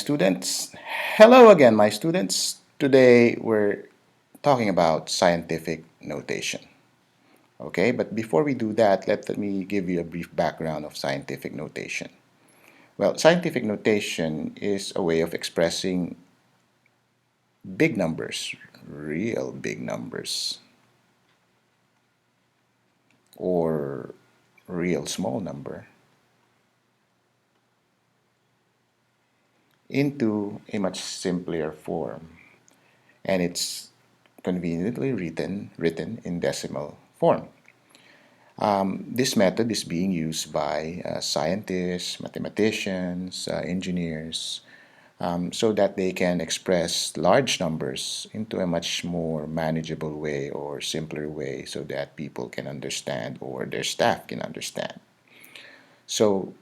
students. Hello again, my students. Today we're talking about scientific notation. Okay, but before we do that, let me give you a brief background of scientific notation. Well, scientific notation is a way of expressing big numbers, real big numbers, or real small number into a much simpler form. And it's conveniently written in decimal form. This method is being used by scientists, mathematicians, engineers, so that they can express large numbers into a much more manageable way or simpler way so that people can understand or their staff can understand. So,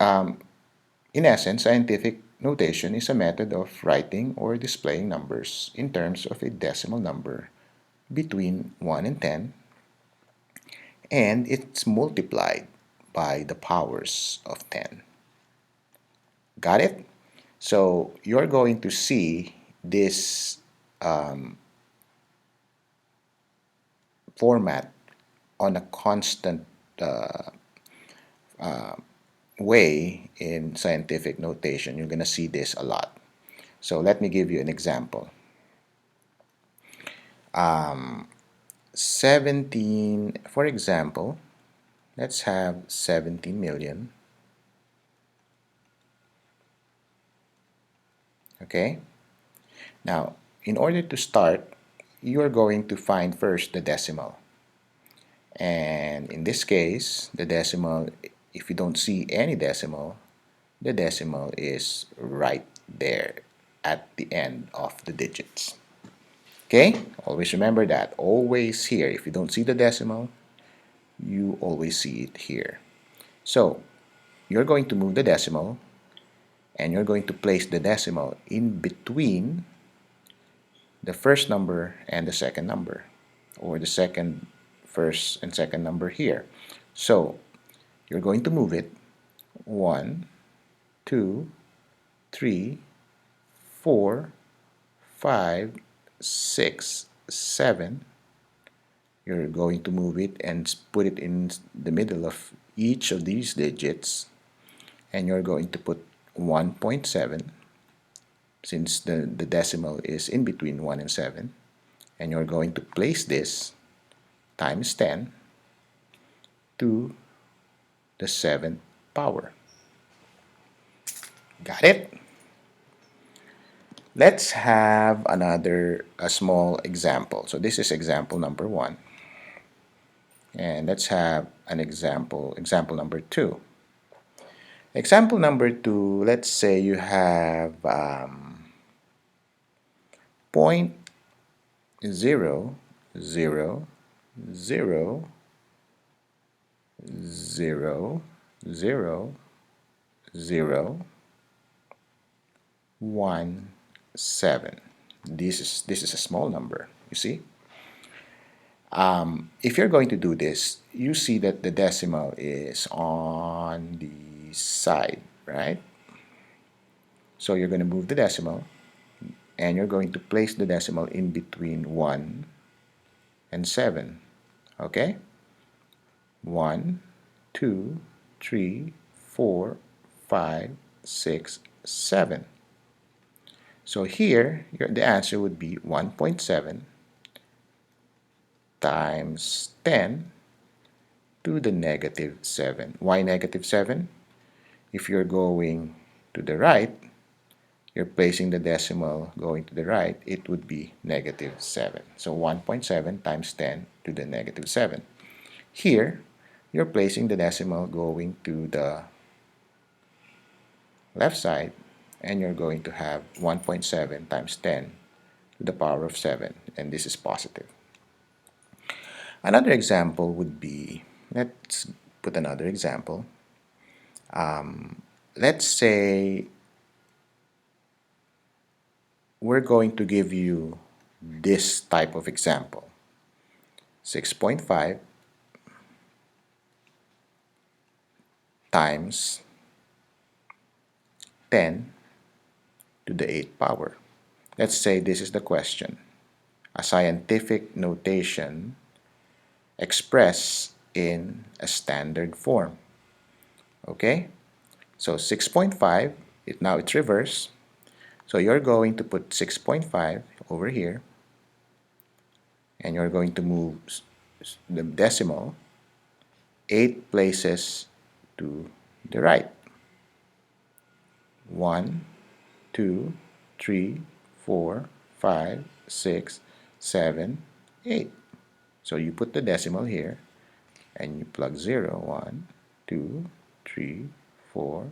in essence, scientific notation is a method of writing or displaying numbers in terms of a decimal number between 1 and 10, and it's multiplied by the powers of 10. Got it? So you're going to see this format on a constant way in scientific notation. You're going to see this a lot. So let me give you an example. 17, for example, let's have 17 million. Okay? Now, in order to start, you are going to find first the decimal. And in this case, the decimal, if you don't see any decimal, the decimal is right there at the end of the digits. Okay? Always remember that. Always here. If you don't see the decimal, you always see it here. So, you're going to move the decimal and you're going to place the decimal in between the first number and the second number, or the second, first, and second number here. So you're going to move it 1, 2, 3, 4, 5, 6, 7. You're going to move it and put it in the middle of each of these digits, and you're going to put 1.7 since the decimal is in between 1 and 7, and you're going to place this times 10 to the 7th power. Got it? Let's have a small example. So this is example number 1. And let's have an example number 2. Example number 2, let's say you have point 0, 0, 0, 0, 0, 0, 1, 7. This is a small number, you see. If you're going to do this, you see that the decimal is on the side, right? So you're going to move the decimal and you're going to place the decimal in between 1 and 7. Okay? 1, 2, 3, 4, 5, 6, 7. So here, the answer would be 1.7 times 10 to the negative 7. Why negative 7? If you're going to the right, you're placing the decimal going to the right, it would be negative 7. So 1.7 times 10 to the negative 7. Here, you're placing the decimal going to the left side, and you're going to have 1.7 times 10 to the power of 7, and this is positive. Another example would be, let's put another example. Let's say we're going to give you this type of example. 6.5 times 10 to the 8th power. Let's say this is the question. A scientific notation expressed in a standard form. Okay? So 6.5, now it's reverse. So you're going to put 6.5 over here, and you're going to move the decimal 8 places to the right. 1, 2, 3, 4, 5, 6, 7, 8. So you put the decimal here and you plug 0, 1, 2, 3, 4,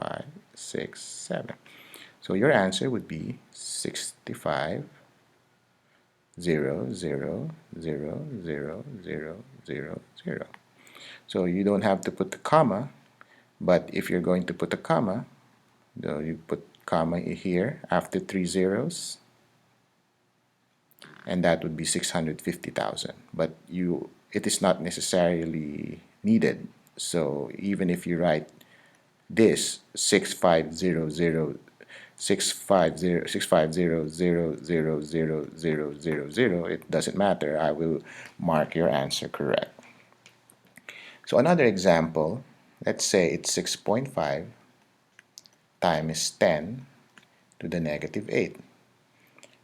5, 6, 7. So your answer would be 65, 0, 0, 0, 0, 0, 0, 0. So you don't have to put the comma, but if you're going to put a comma, you put comma here after 3 zeros, and that would be 650,000. But it is not necessarily needed. So even if you write this 6500 650 it doesn't matter. I will mark your answer correct. So another example, let's say it's 6.5 times 10 to the negative 8.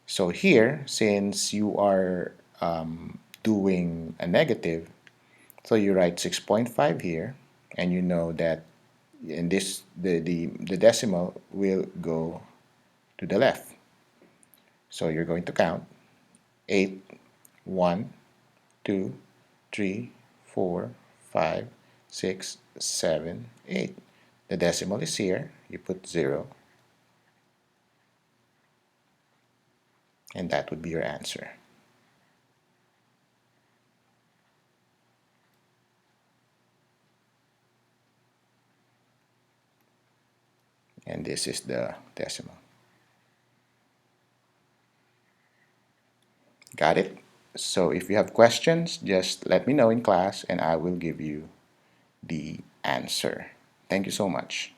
So here, since you are doing a negative, so you write 6.5 here, and you know that in this the decimal will go to the left. So you're going to count 8, 1, 2, 3, 4, 5, 6, 7, 8. The decimal is here. You put 0, and that would be your answer. And this is the decimal. Got it? So if you have questions, just let me know in class and I will give you the answer. Thank you so much.